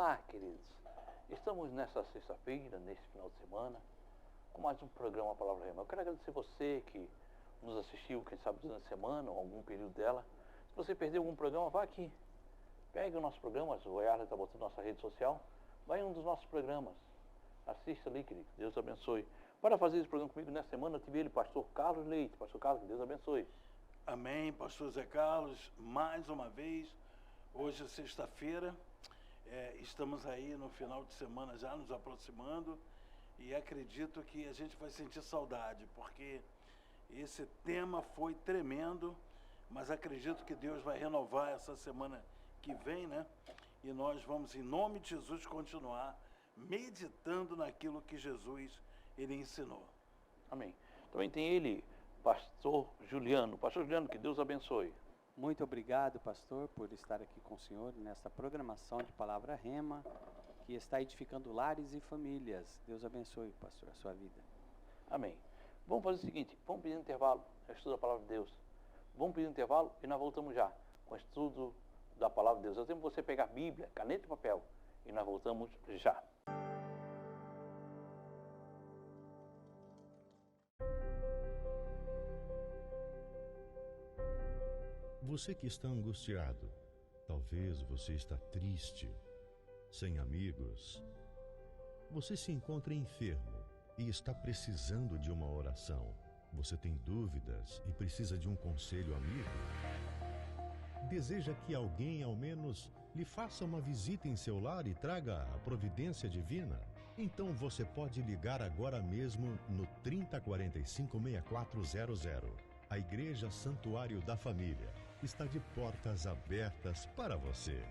Olá, queridos. Estamos nessa sexta-feira, nesse final de semana, com mais um programa Palavra Rema. Eu quero agradecer você que nos assistiu, quem sabe, durante a semana ou algum período dela. Se você perdeu algum programa, vá aqui. Pegue o nosso programa, o Yarley está botando na nossa rede social. Vai em um dos nossos programas. Assista ali, querido. Deus abençoe. Para fazer esse programa comigo nessa semana, eu tive ele, pastor Carlos Leite. Pastor Carlos, que Deus abençoe. Amém, pastor Zé Carlos, mais uma vez, hoje é sexta-feira, estamos aí no final de semana já nos aproximando e acredito que a gente vai sentir saudade, porque esse tema foi tremendo, mas acredito que Deus vai renovar essa semana que vem, né? E nós vamos, em nome de Jesus, continuar meditando naquilo que Jesus, ele ensinou. Amém. Também tem ele, pastor Juliano. Pastor Juliano, que Deus abençoe. Muito obrigado, pastor, por estar aqui com o senhor nesta programação de Palavra Rema, que está edificando lares e famílias. Deus abençoe, pastor, a sua vida. Amém. Vamos fazer o seguinte, vamos pedir um intervalo, estudo da Palavra de Deus. Vamos pedir um intervalo e nós voltamos já com o estudo da Palavra de Deus. Eu tenho você pegar Bíblia, caneta e papel e nós voltamos já. Você que está angustiado, talvez você está triste, sem amigos. Você se encontra enfermo e está precisando de uma oração. Você tem dúvidas e precisa de um conselho amigo. Deseja que alguém, ao menos, lhe faça uma visita em seu lar e traga a providência divina? Então você pode ligar agora mesmo no 3045-6400. A Igreja Santuário da Família está de portas abertas para você.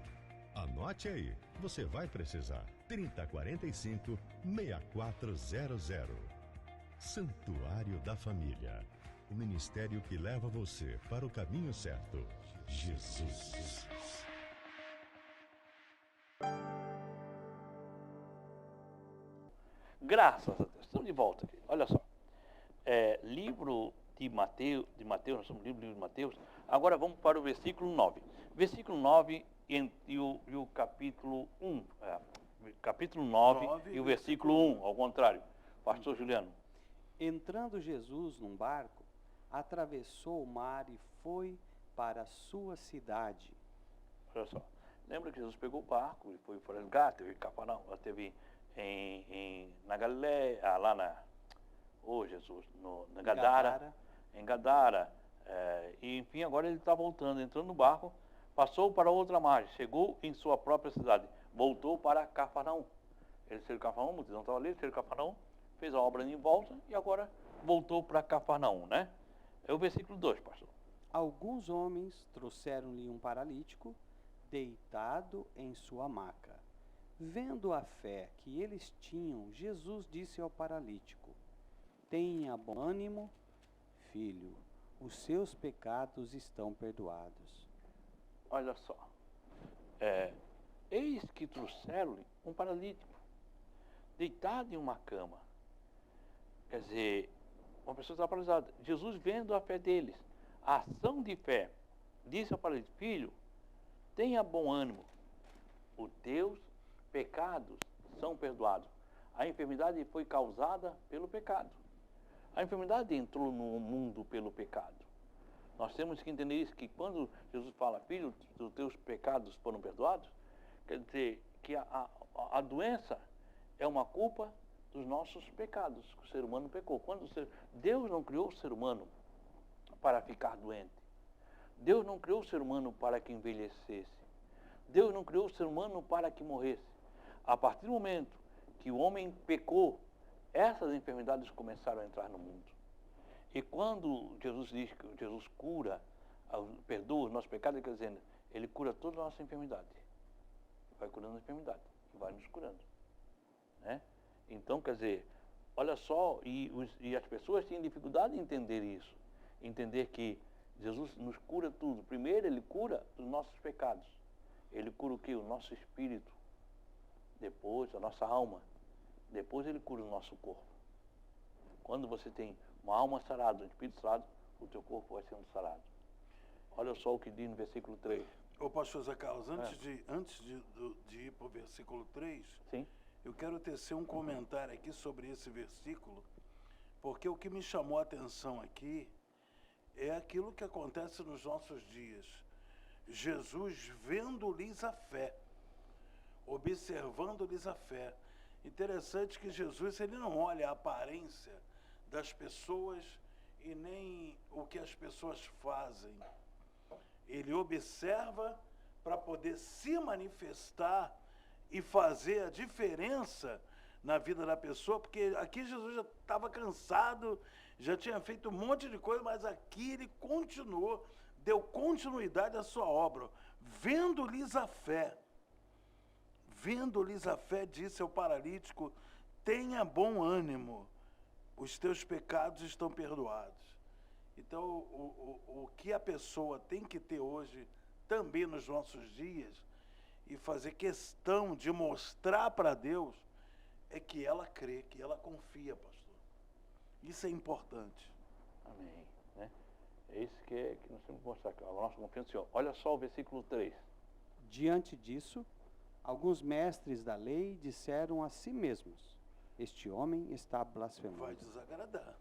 Anote aí, você vai precisar. 3045-6400. Santuário da Família. O ministério que leva você para o caminho certo. Jesus. Graças a Deus. Estamos de volta aqui. Olha só. Livro de Mateus, nós estamos no livro de Mateus. Agora vamos para o versículo 9. Versículo 9 e o capítulo 1. Capítulo 9 e o versículo 1, ao contrário. Pastor Juliano. Entrando Jesus num barco, atravessou o mar e foi para a sua cidade. Olha só. Lembra que Jesus pegou o barco e foi para lugar, teve Cafarnaum, teve na Galileia, lá na... Jesus, na Gadara, em Gadara, e enfim, agora ele está voltando, entrando no barco, passou para outra margem, chegou em sua própria cidade, voltou para Cafarnaum. Ele saiu de Cafarnaum, a multidão estava ali, ele saiu de Cafarnaum, fez a obra de volta e agora voltou para Cafarnaum, né? É o versículo 2, pastor. Alguns homens trouxeram-lhe um paralítico, deitado em sua maca. Vendo a fé que eles tinham, Jesus disse ao paralítico: tenha bom ânimo, filho, os seus pecados estão perdoados. Olha só, eis que trouxeram-lhe um paralítico, deitado em uma cama. Quer dizer, uma pessoa está paralisada. Jesus, vendo a fé deles, a ação de fé, disse ao paralítico: filho, tenha bom ânimo, os teus pecados são perdoados. A enfermidade foi causada pelo pecado. A enfermidade entrou no mundo pelo pecado. Nós temos que entender isso, que quando Jesus fala, filho, os teus pecados foram perdoados, quer dizer que a doença é uma culpa dos nossos pecados, que o ser humano pecou. Deus não criou o ser humano para ficar doente. Deus não criou o ser humano para que envelhecesse. Deus não criou o ser humano para que morresse. A partir do momento que o homem pecou, essas enfermidades começaram a entrar no mundo. E quando Jesus diz que Jesus cura, perdoa os nossos pecados, quer dizer, ele cura toda a nossa enfermidade. Vai curando a enfermidade e vai nos curando, né? Então, quer dizer, olha só, e as pessoas têm dificuldade em entender isso. Entender que Jesus nos cura tudo. Primeiro, ele cura os nossos pecados. Ele cura o quê? O nosso espírito. Depois, a nossa alma. Depois, ele cura o nosso corpo. Quando você tem uma alma sarada, um espírito sarado, o teu corpo vai sendo sarado. Olha só o que diz no versículo 3. Ô, pastor Zé Carlos, antes de ir para o versículo 3, Sim. eu quero tecer um comentário aqui sobre esse versículo, porque o que me chamou a atenção aqui é aquilo que acontece nos nossos dias. Jesus vendo-lhes a fé, observando-lhes a fé. Interessante que Jesus, ele não olha a aparência das pessoas e nem o que as pessoas fazem. Ele observa para poder se manifestar e fazer a diferença na vida da pessoa, porque aqui Jesus já estava cansado, já tinha feito um monte de coisa, mas aqui ele continuou, deu continuidade à sua obra, vendo-lhes a fé. Vendo-lhes a fé, disse ao paralítico: tenha bom ânimo, os teus pecados estão perdoados. Então, o que a pessoa tem que ter hoje, também nos nossos dias, e fazer questão de mostrar para Deus, é que ela crê, que ela confia, pastor. Isso é importante. Amém. Né? É isso que nós temos que mostrar, a nossa confiança no Senhor. Olha só o versículo 3. Diante disso, alguns mestres da lei disseram a si mesmos: este homem está blasfemando. Vai desagradar.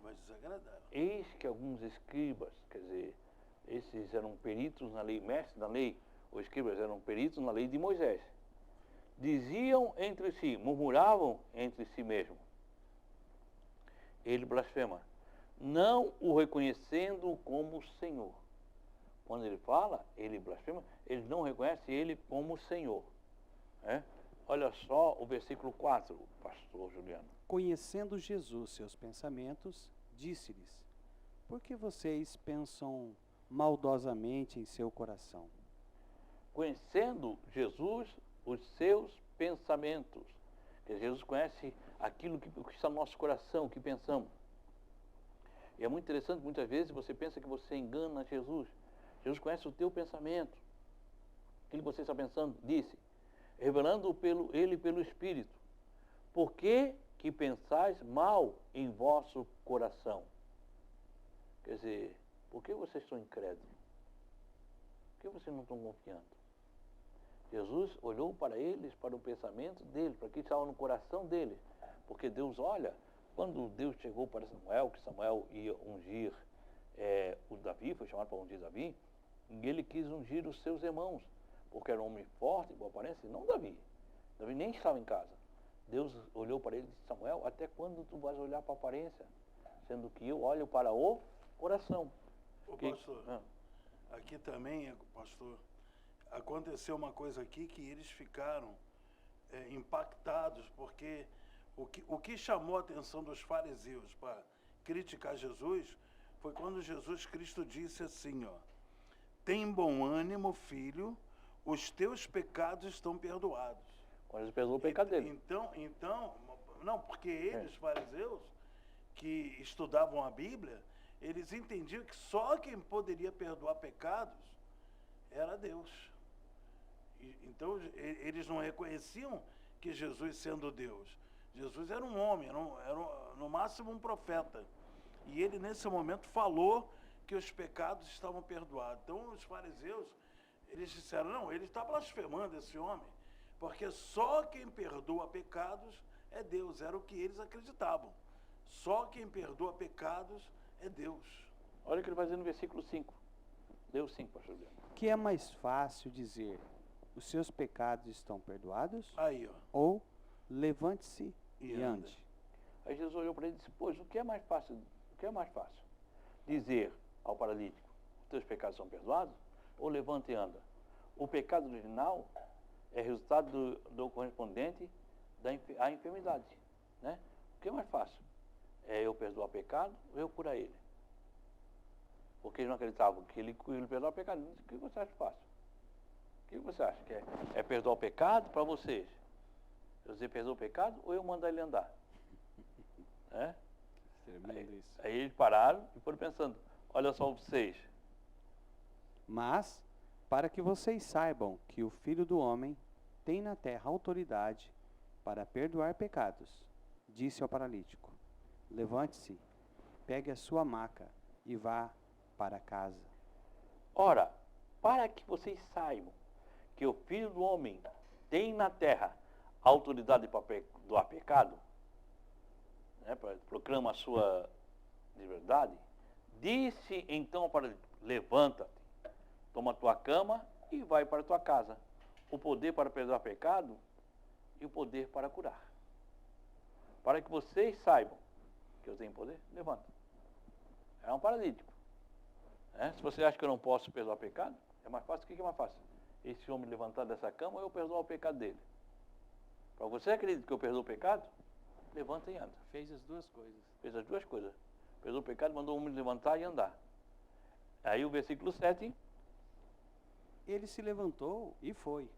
Vai desagradar. Eis que alguns escribas, quer dizer, esses eram peritos na lei, mestres da lei, os escribas eram peritos na lei de Moisés, diziam entre si, murmuravam entre si mesmos: ele blasfema, não o reconhecendo como Senhor. Quando ele fala, ele blasfema, eles não reconhecem ele como Senhor. Olha só o versículo 4, pastor Juliano. Conhecendo Jesus seus pensamentos, disse-lhes: por que vocês pensam maldosamente em seu coração? Conhecendo Jesus os seus pensamentos. Porque Jesus conhece aquilo que está no nosso coração, o que pensamos. E é muito interessante, muitas vezes você pensa que você engana Jesus. Jesus conhece o teu pensamento. Aquilo que você está pensando, disse, revelando ele pelo Espírito. Por que pensais mal em vosso coração? Quer dizer, por que vocês estão incrédulos? Por que vocês não estão confiando? Jesus olhou para eles, para o pensamento deles, para o que estava no coração deles. Porque Deus olha, quando Deus chegou para Samuel, que Samuel ia ungir o Davi, foi chamado para ungir Davi, e ele quis ungir os seus irmãos, porque era um homem forte, boa aparência, e não Davi. Davi nem estava em casa. Deus olhou para ele e disse: Samuel, até quando tu vais olhar para a aparência? Sendo que eu olho para o coração. Ô, pastor, aqui também, pastor, aconteceu uma coisa aqui que eles ficaram impactados, porque o que chamou a atenção dos fariseus para criticar Jesus foi quando Jesus Cristo disse assim, ó: tem bom ânimo, filho, os teus pecados estão perdoados. Quando ele perdoou o pecado dele. Então, não, porque eles, fariseus, que estudavam a Bíblia, eles entendiam que só quem poderia perdoar pecados era Deus. Então, eles não reconheciam que Jesus, sendo Deus, Jesus era um homem, era no máximo um profeta. E ele, nesse momento, falou que os pecados estavam perdoados. Então, os fariseus, eles disseram: não, ele está blasfemando, esse homem, porque só quem perdoa pecados é Deus. Era o que eles acreditavam. Só quem perdoa pecados é Deus. Olha o que ele vai dizer no versículo 5. Deu 5, pastor Juliano. Que é mais fácil dizer: os seus pecados estão perdoados? Aí, ó. Ou levante-se e ande. Aí Jesus olhou para ele e disse: pois, o que é mais fácil? O que é mais fácil? Dizer ao paralítico: os teus pecados são perdoados? Ou levanta e anda? O pecado original é resultado do correspondente à enfermidade, né? O que é mais fácil? É eu perdoar pecado ou eu curar ele? Porque eles não acreditavam que ele perdoava o pecado. O que você acha fácil? O que você acha? Que é perdoar o pecado para vocês? Você perdoa o pecado ou eu mandar ele andar? Aí eles pararam e foram pensando: olha só vocês. Mas, para que vocês saibam que o Filho do Homem tem na terra autoridade para perdoar pecados, disse ao paralítico: levante-se, pegue a sua maca e vá para casa. Ora, para que vocês saibam que o Filho do Homem tem na terra autoridade para perdoar pecado, né, proclama a sua liberdade, disse então para ele, levanta-te, toma a tua cama e vai para a tua casa. O poder para perdoar pecado e o poder para curar. Para que vocês saibam que eu tenho poder, levanta. É um paralítico. Se você acha que eu não posso perdoar pecado, é mais fácil. O que é mais fácil? Esse homem levantar dessa cama ou eu perdoar o pecado dele? Para você acredita que eu perdoo o pecado? Levanta e anda. Fez as duas coisas. Fez as duas coisas. Perdoou o pecado, mandou o homem levantar e andar. Aí o versículo 7. Ele se levantou e foi.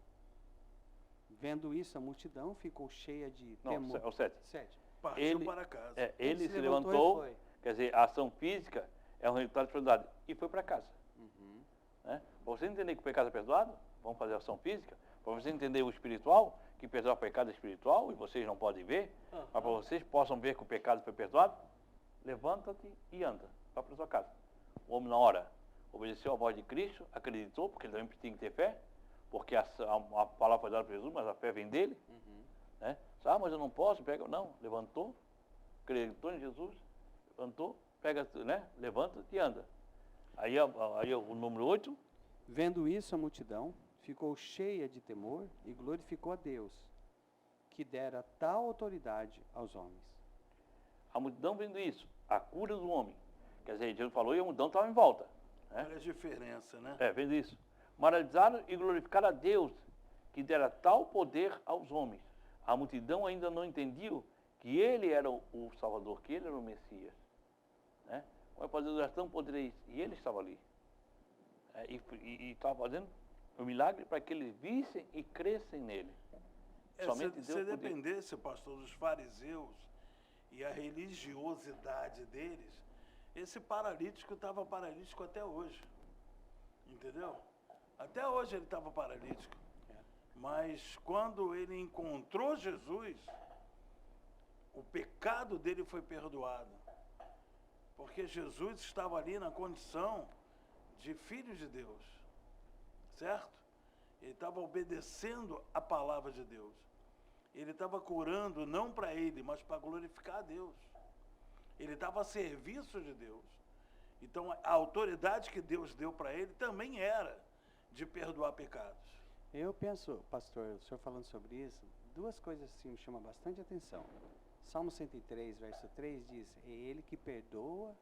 Vendo isso, a multidão ficou cheia de temor. Não, o 7. 7. Partiu para casa. Ele se levantou, quer dizer, a ação física é um resultado de perdoado. E foi para casa. Uhum. Para você entender que o pecado é perdoado, vamos fazer ação física. Para você entender o espiritual, que perdoar o pecado é espiritual, e vocês não podem ver, mas para vocês possam ver que o pecado foi perdoado, levanta-te e anda, vai para a sua casa. O homem na hora obedeceu a voz de Cristo, acreditou, porque ele também tinha que ter fé, porque a palavra foi dada para Jesus, mas a fé vem dele. Uhum. Mas eu não posso, pega. Não, levantou, acreditou em Jesus, levantou, pega, levanta e anda. Aí o número 8. Vendo isso, a multidão ficou cheia de temor e glorificou a Deus, que dera tal autoridade aos homens. A multidão vendo isso, a cura do homem. Quer dizer, Jesus falou e a multidão estava em volta. Olha a diferença, né? Vendo isso. Maravilharam e glorificaram a Deus, que dera tal poder aos homens. A multidão ainda não entendia que ele era o Salvador, que ele era o Messias. Como é fazer Deus tão poderoso? E ele estava ali. E estava fazendo o milagre para que eles vissem e crescem nele. Somente se Deus dependesse, pastor, dos fariseus e a religiosidade deles, esse paralítico estava paralítico até hoje. Entendeu? Até hoje ele estava paralítico. Mas quando ele encontrou Jesus, o pecado dele foi perdoado. Porque Jesus estava ali na condição de filho de Deus. Certo? Ele estava obedecendo a palavra de Deus. Ele estava curando não para ele, mas para glorificar a Deus. Ele estava a serviço de Deus. Então a autoridade que Deus deu para ele também era de perdoar pecados. Eu penso, pastor, o senhor falando sobre isso, duas coisas assim me chamam bastante atenção. Salmo 103, verso 3 diz, é ele que perdoa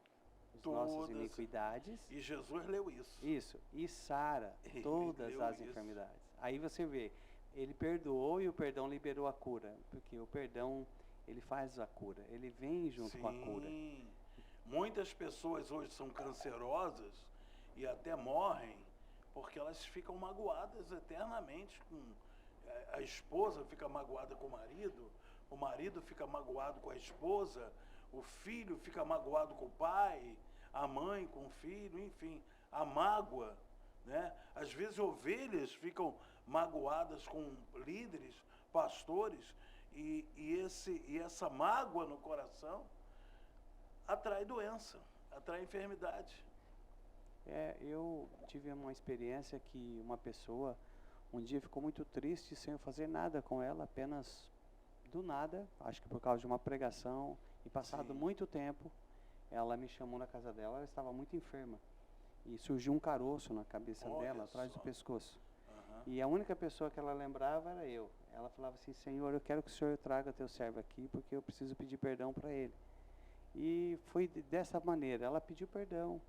as nossas iniquidades. E Jesus leu isso. Isso, e sara todas as enfermidades. Aí você vê, ele perdoou e o perdão liberou a cura, porque o perdão, ele faz a cura, ele vem junto com a cura. Muitas pessoas hoje são cancerosas e até morrem porque elas ficam magoadas eternamente. A esposa fica magoada com o marido fica magoado com a esposa, o filho fica magoado com o pai, a mãe com o filho, enfim, a mágoa, né? Às vezes ovelhas ficam magoadas com líderes, pastores, e essa mágoa no coração atrai doença, atrai enfermidade. Eu tive uma experiência que uma pessoa um dia ficou muito triste sem eu fazer nada com ela, apenas do nada, acho que por causa de uma pregação, e passado muito tempo, ela me chamou na casa dela, ela estava muito enferma, e surgiu um caroço na cabeça dela, atrás do pescoço. E a única pessoa que ela lembrava era eu. Ela falava assim, Senhor, eu quero que o Senhor traga teu servo aqui, porque eu preciso pedir perdão para ele. E foi dessa maneira, ela pediu perdão.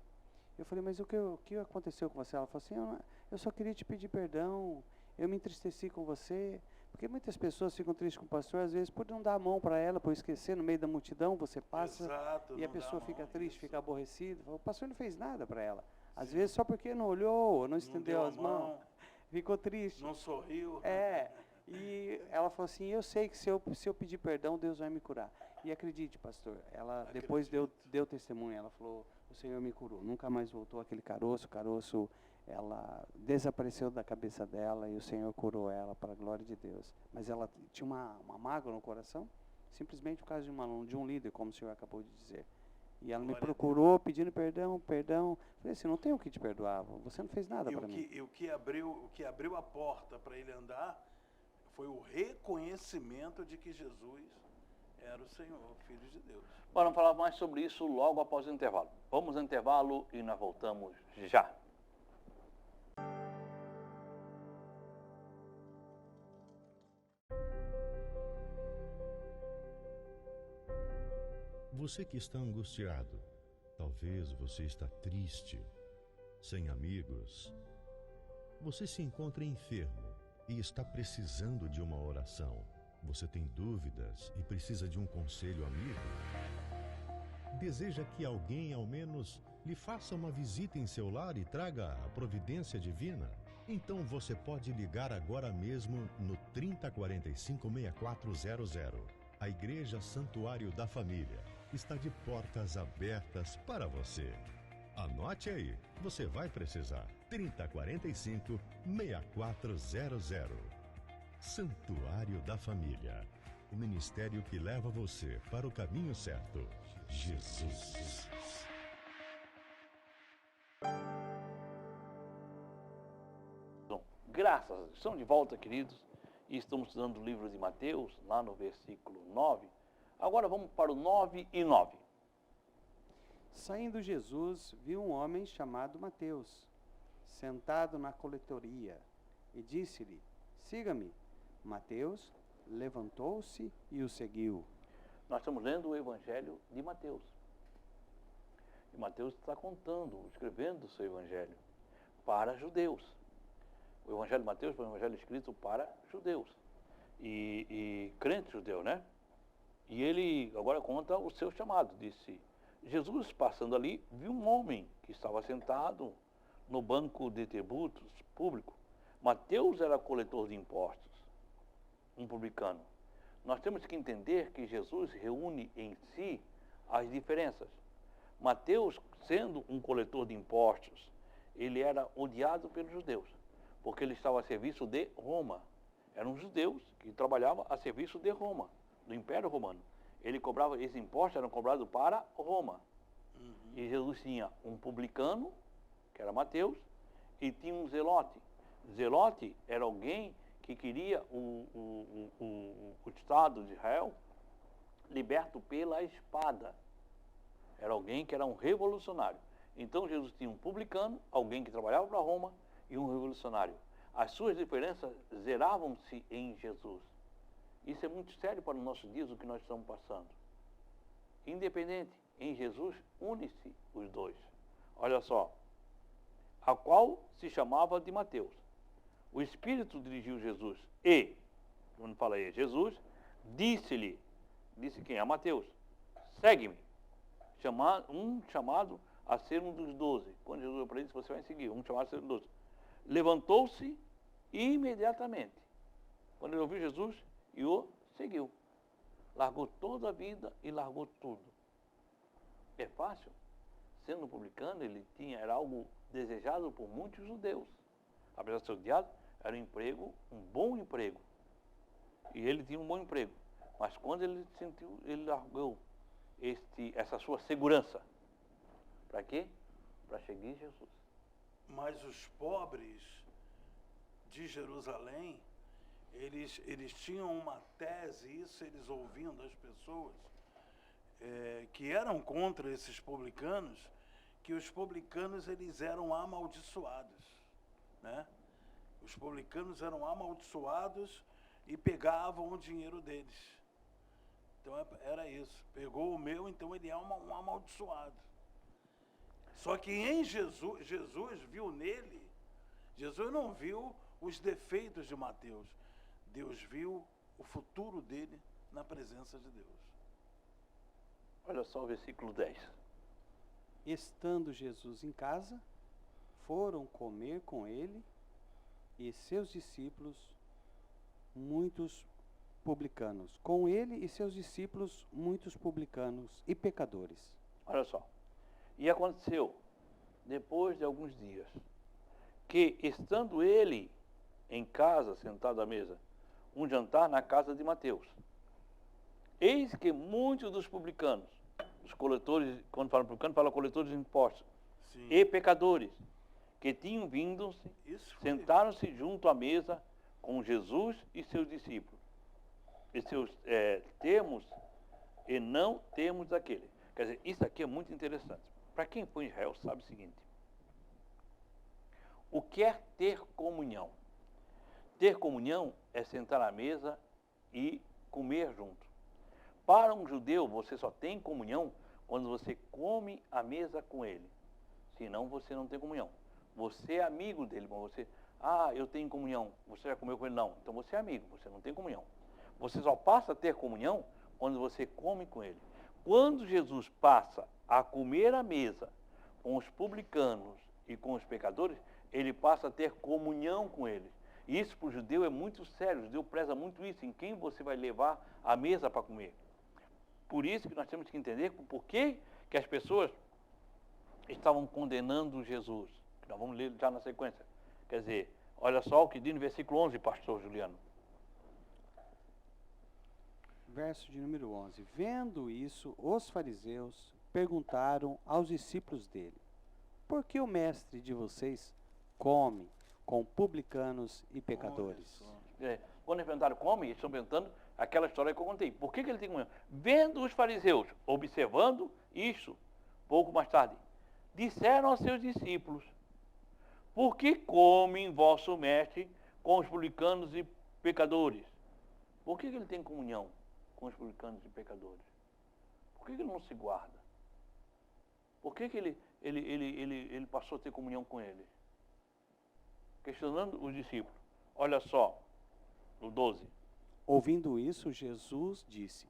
Eu falei, mas o que aconteceu com você? Ela falou assim, eu só queria te pedir perdão, eu me entristeci com você, porque muitas pessoas ficam tristes com o pastor, às vezes por não dar a mão para ela, por esquecer no meio da multidão, você passa. Exato, e a pessoa fica mão, triste, isso. fica aborrecida. O pastor não fez nada para ela. Às vezes só porque não olhou, não estendeu as mãos, ficou triste. Não sorriu. E ela falou assim, eu sei que se eu pedir perdão, Deus vai me curar. E acredite, pastor, ela depois deu testemunho, ela falou, o Senhor me curou. Nunca mais voltou aquele caroço, ela desapareceu da cabeça dela e o Senhor curou ela para a glória de Deus. Mas ela tinha uma mágoa no coração, simplesmente por causa de um líder, como o senhor acabou de dizer. E ela me Glória a procurou pedindo perdão. Falei assim, não tenho o que te perdoar, você não fez nada para mim. E o que abriu a porta para ele andar foi o reconhecimento de que Jesus era o Senhor, Filho de Deus. Bom, vamos falar mais sobre isso logo após o intervalo. Vamos ao intervalo e nós voltamos já. Você que está angustiado, talvez você está triste, sem amigos. Você se encontra enfermo e está precisando de uma oração. Você tem dúvidas e precisa de um conselho amigo? Deseja que alguém, ao menos, lhe faça uma visita em seu lar e traga a providência divina? Então você pode ligar agora mesmo no 3045-6400. A Igreja Santuário da Família está de portas abertas para você. Anote aí, você vai precisar. 3045-6400. Santuário da Família. O ministério que leva você para o caminho certo. Jesus. Bom, graças a Deus. Estamos de volta, queridos, e estamos estudando o livro de Mateus, lá no versículo 9. Agora vamos para o 9 e 9. Saindo Jesus, viu um homem chamado Mateus, sentado na coletoria, e disse-lhe, siga-me. Mateus levantou-se e o seguiu. Nós estamos lendo o Evangelho de Mateus. E Mateus está contando, escrevendo o seu Evangelho para judeus. O Evangelho de Mateus foi um evangelho escrito para judeus e crente judeu, né? E ele agora conta o seu chamado. Disse, Jesus, passando ali, viu um homem que estava sentado no banco de tributos público. Mateus era coletor de impostos, um publicano. Nós temos que entender que Jesus reúne em si as diferenças. Mateus, sendo um coletor de impostos, ele era odiado pelos judeus, porque ele estava a serviço de Roma. Eram judeus que trabalhavam a serviço de Roma, do Império Romano. Ele cobrava, esses impostos eram cobrados para Roma. E Jesus tinha um publicano, que era Mateus, e tinha um zelote. Zelote era alguém que queria o Estado de Israel liberto pela espada. Era alguém que era um revolucionário. Então Jesus tinha um publicano, alguém que trabalhava para Roma, e um revolucionário. As suas diferenças zeravam-se em Jesus. Isso é muito sério para os nossos dias, o que nós estamos passando. Independente, em Jesus, une-se os dois. Olha só, a qual se chamava de Mateus. O Espírito dirigiu Jesus e, quando fala aí, Jesus, disse-lhe, disse quem? A Mateus, segue-me. Um chamado a ser um dos 12. Quando Jesus falou para ele, você vai seguir, um chamado a ser um dos 12. Levantou-se imediatamente. Quando ele ouviu Jesus, e o seguiu. Largou toda a vida e largou tudo. É fácil? Sendo publicano, era algo desejado por muitos judeus. Apesar de ser odiado, era um emprego, um bom emprego. E ele tinha um bom emprego. Mas quando ele largou essa sua segurança. Para quê? Para seguir Jesus. Mas os pobres de Jerusalém, eles tinham uma tese, isso eles ouvindo as pessoas, que eram contra esses publicanos, que os publicanos eles eram amaldiçoados, né? Os publicanos eram amaldiçoados e pegavam o dinheiro deles. Então era isso. Pegou o meu, então ele é um amaldiçoado. Só que em Jesus viu nele, Jesus não viu os defeitos de Mateus. Deus viu o futuro dele na presença de Deus. Olha só o versículo 10. Estando Jesus em casa, foram comer com ele e seus discípulos muitos publicanos. Com ele e seus discípulos muitos publicanos e pecadores. Olha só. E aconteceu, depois de alguns dias, que estando ele em casa, sentado à mesa, um jantar na casa de Mateus, eis que muitos dos publicanos, os coletores, quando fala publicano, fala coletores de impostos, Sim. e pecadores, que tinham vindo, Isso foi. sentaram-se junto à mesa com Jesus e seus discípulos. E seus termos e não termos daquele. Quer dizer, isso aqui é muito interessante. Para quem foi em Israel sabe o seguinte: o que é ter comunhão? Ter comunhão é sentar à mesa e comer junto. Para um judeu, você só tem comunhão quando você come à mesa com ele. Senão você não tem comunhão. Você é amigo dele, mas você... eu tenho comunhão. Você já comeu com ele? Não. Então você é amigo, você não tem comunhão. Você só passa a ter comunhão quando você come com ele. Quando Jesus passa a comer à mesa com os publicanos e com os pecadores, ele passa a ter comunhão com eles. E isso para o judeu é muito sério. O judeu preza muito isso, em quem você vai levar à mesa para comer. Por isso que nós temos que entender por que as pessoas estavam condenando Jesus. Nós vamos ler já na sequência. Quer dizer, olha só o que diz no versículo 11, pastor Juliano. Verso de número 11. Vendo isso, os fariseus perguntaram aos discípulos dele: por que o mestre de vocês come com publicanos e pecadores? Quando eles perguntaram como, eles estão perguntando aquela história que eu contei. Por que ele tem comunhão? Vendo os fariseus, observando isso, pouco mais tarde, disseram aos seus discípulos: por que come vosso mestre com os publicanos e pecadores? Por que ele tem comunhão com os publicanos e pecadores? Por que ele não se guarda? Por que ele passou a ter comunhão com eles? Questionando os discípulos. Olha só, no 12. Ouvindo isso, Jesus disse: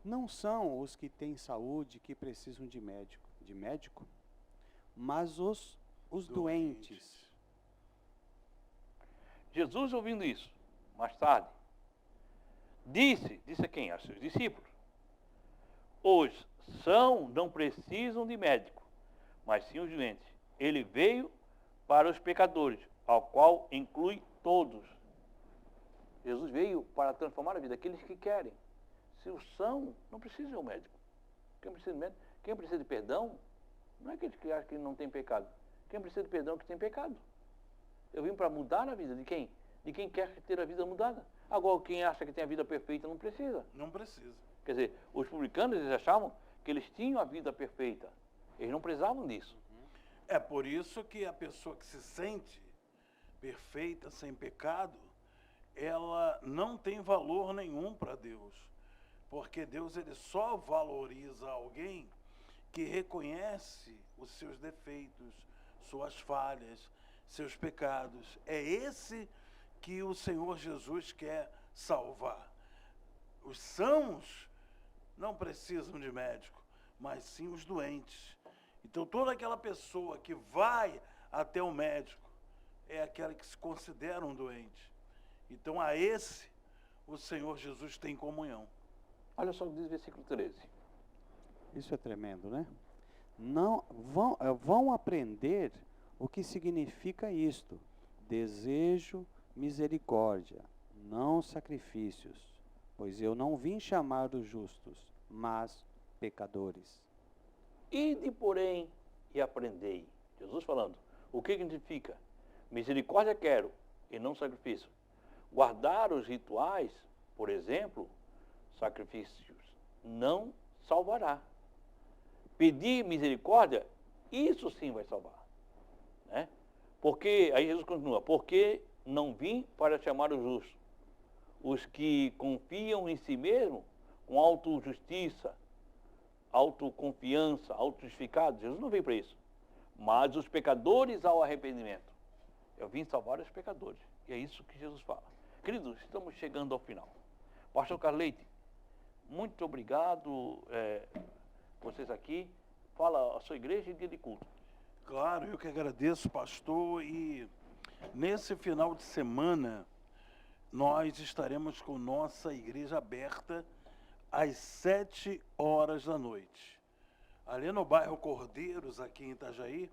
não são os que têm saúde que precisam de médico, mas os doentes. Jesus, ouvindo isso, mais tarde, disse a quem? A seus discípulos: os são não precisam de médico, mas sim os doentes. Ele veio para os pecadores, ao qual inclui todos. Jesus veio para transformar a vida daqueles que querem. Se os são, não precisa de um médico. Quem precisa de médico? Quem precisa de perdão não é aqueles que acham que não tem pecado. Quem precisa de perdão é que tem pecado. Eu vim para mudar a vida de quem? De quem quer ter a vida mudada. Agora, quem acha que tem a vida perfeita não precisa. Não precisa. Quer dizer, os publicanos, eles achavam que eles tinham a vida perfeita. Eles não precisavam disso. É por isso que a pessoa que se sente perfeita, sem pecado, ela não tem valor nenhum para Deus. Porque Deus, ele só valoriza alguém que reconhece os seus defeitos, suas falhas, seus pecados. É esse que o Senhor Jesus quer salvar. Os sãos não precisam de médico, mas sim os doentes. Então toda aquela pessoa que vai até o médico é aquela que se considera um doente. Então a esse o Senhor Jesus tem comunhão. Olha só o que diz o versículo 13. Isso é tremendo, né? Não vão aprender o que significa isto: desejo misericórdia, não sacrifícios, pois eu não vim chamar os justos, mas pecadores. Ide, porém, e aprendei. Jesus falando. O que significa? Misericórdia quero, e não sacrifício. Guardar os rituais, por exemplo, sacrifícios, não salvará. Pedir misericórdia, isso sim vai salvar. Né? Porque, aí Jesus continua, porque não vim para chamar os justos, os que confiam em si mesmo com autojustiça, autoconfiança, autojustificado. Jesus não veio para isso. Mas os pecadores ao arrependimento. Eu vim salvar os pecadores. E é isso que Jesus fala. Queridos, estamos chegando ao final. Pastor Carleite, muito obrigado vocês aqui. Fala a sua igreja e dia de culto. Claro, eu que agradeço, pastor. E nesse final de semana, nós estaremos com nossa igreja aberta às 7 horas da noite. Ali no bairro Cordeiros, aqui em Itajaí,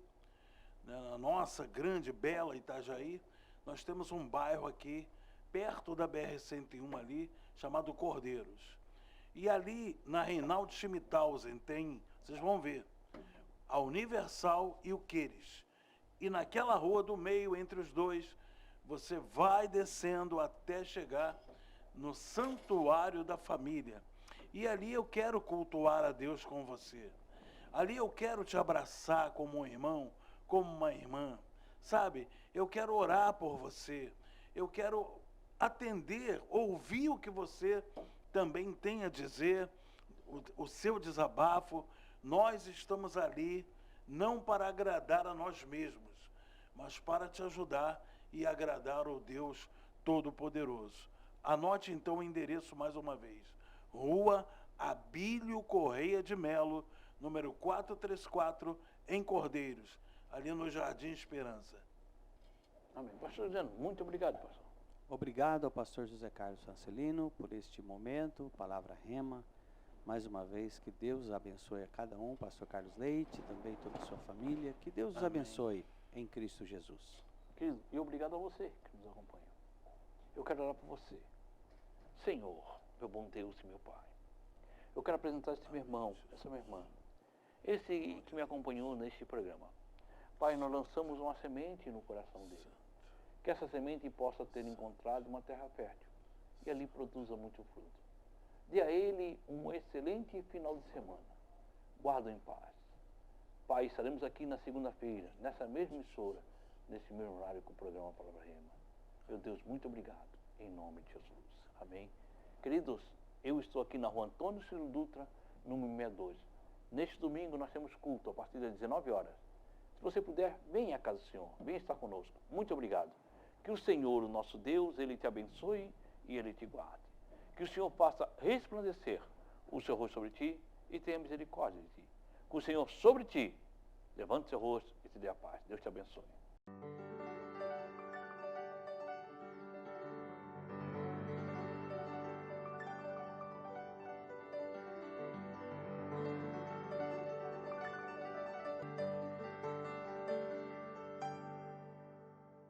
né, na nossa grande, bela Itajaí, nós temos um bairro aqui, perto da BR-101 ali, chamado Cordeiros. E ali na Reinaldo Schmidhausen tem, vocês vão ver, a Universal e o Queires. E naquela rua do meio, entre os dois, você vai descendo até chegar no Santuário da Família. E ali eu quero cultuar a Deus com você. Ali eu quero te abraçar como um irmão, como uma irmã. Sabe, eu quero orar por você. Eu quero atender, ouvir o que você também tem a dizer, o seu desabafo. Nós estamos ali não para agradar a nós mesmos, mas para te ajudar e agradar ao Deus Todo-Poderoso. Anote então o endereço mais uma vez. Rua Abílio Correia de Melo, número 434, em Cordeiros, ali no Jardim Esperança. Amém. Pastor José, muito obrigado, pastor. Obrigado ao pastor José Carlos Francelino por este momento, palavra rema. Mais uma vez, que Deus abençoe a cada um, pastor Carlos Leite, também toda a sua família. Que Deus os abençoe em Cristo Jesus. Querido, e obrigado a você que nos acompanha. Eu quero orar por você. Senhor, meu bom Deus e meu Pai, eu quero apresentar esse meu irmão, essa minha irmã, esse que me acompanhou neste programa. Pai, nós lançamos uma semente no coração dele. Que essa semente possa ter encontrado uma terra fértil e ali produza muito fruto. Dê a ele um excelente final de semana. Guarda em paz. Pai, estaremos aqui na segunda-feira, nessa mesma emissora, nesse mesmo horário com o programa Palavra Rema. Meu Deus, muito obrigado. Em nome de Jesus. Amém. Queridos, eu estou aqui na rua Antônio Ciro Dutra, número 62. Neste domingo nós temos culto a partir das 19 horas. Se você puder, venha à casa do Senhor. Venha estar conosco. Muito obrigado. Que o Senhor, o nosso Deus, Ele te abençoe e Ele te guarde. Que o Senhor faça resplandecer o seu rosto sobre ti e tenha misericórdia de ti. Que o Senhor sobre ti levante seu rosto e te dê a paz. Deus te abençoe.